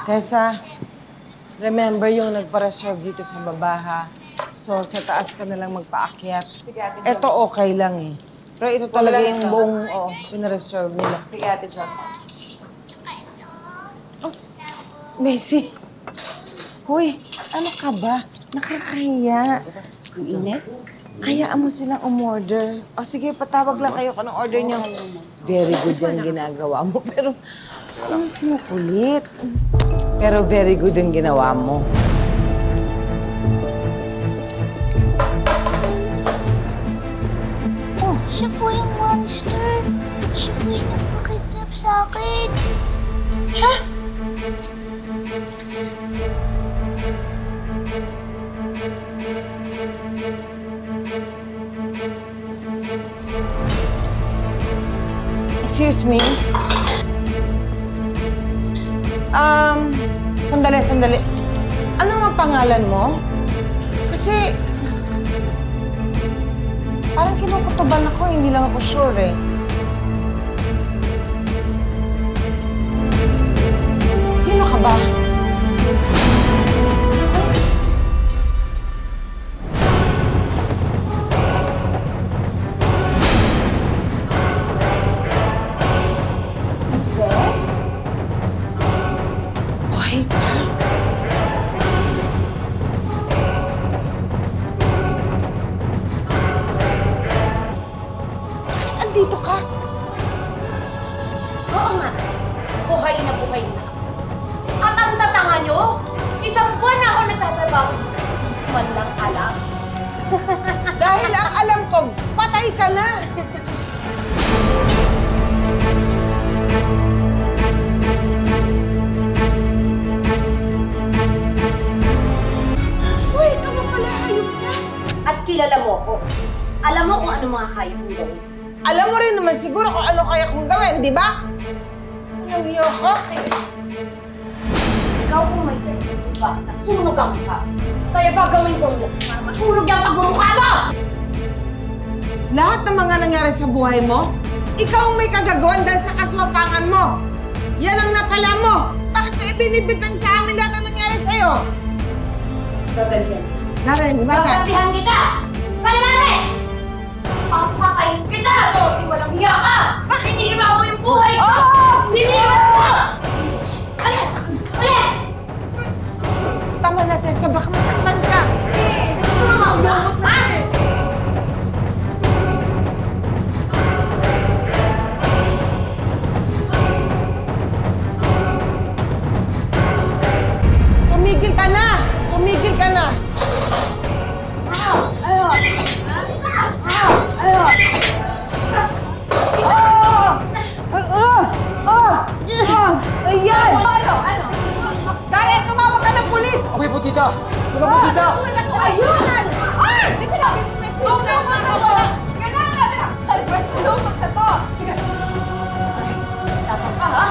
Tessa, remember yung nagpa-reserve dito sa baba, ha? So, sa taas ka na lang magpaakyat. Ito okay lang eh. Pero ito talaga yung buong, pina-reserve nila. Sige, Ate Jos. Oh, Messi. Hoy, ano ka ba? Nakakahiya. Ang init? Hayaan mo silang umorder. O sige, patawag lang kayo kung anong order niyo. Very good yung ginagawa mo, pero anong kinukulit? Pero very good yung ginawa mo. Oh, siya po yung monster. Siya po yung nagpakidnap sa akin. Ha? Excuse me? Sandali. Ano nga pangalan mo? Kasi parang kinukutuban ako, hindi lang ako sure eh. Sino ka ba? Buhay ka? Bakit andito ka? Oo nga. Buhay na buhay na. At ang tatanga nyo, isang buwan na ako nagtatrabaho dito. Hindi ko man lang alam. Dahil ang alam ko, patay ka na! Uy, ka ba pala hayop na? At kilala mo ko. Alam mo kung ano mga kaya kong gawin. Alam mo rin naman siguro kung ano kaya kong gawin, di ba? Anong hiyo ko? Ikaw kung may ganyan ba, nasunugan ka. Kaya gagawin ko mo para masunog yung pagmumukha mo! Lahat ng mga nangyari sa buhay mo, ikaw ang may kagagawan dahil sa kaswapangan mo. Yan ang napala mo. Bakit na ibinibitang sa amin lahat ang nangyari sa'yo? Gagantihan. Narinig ba? Gagantihan kita! Kalalahe! Papatayin kita! Si walang hiya ka! Bakit sinira mo yung buhay ko? Sinira mo! Alis! Alis! Tama na, Tessa. Baka masaktan ka. Gusto mo maulabot na? Tumigil ka na! Tumigil ka na! Ayan! Ano? Karen, tumawag ka ng pulis! Okay po, tita! Tama po, tita! Ayun! Ay! Hindi na! May kriminal na ako! Ganun! Lumag na to! Sige! Tapos ka, ha?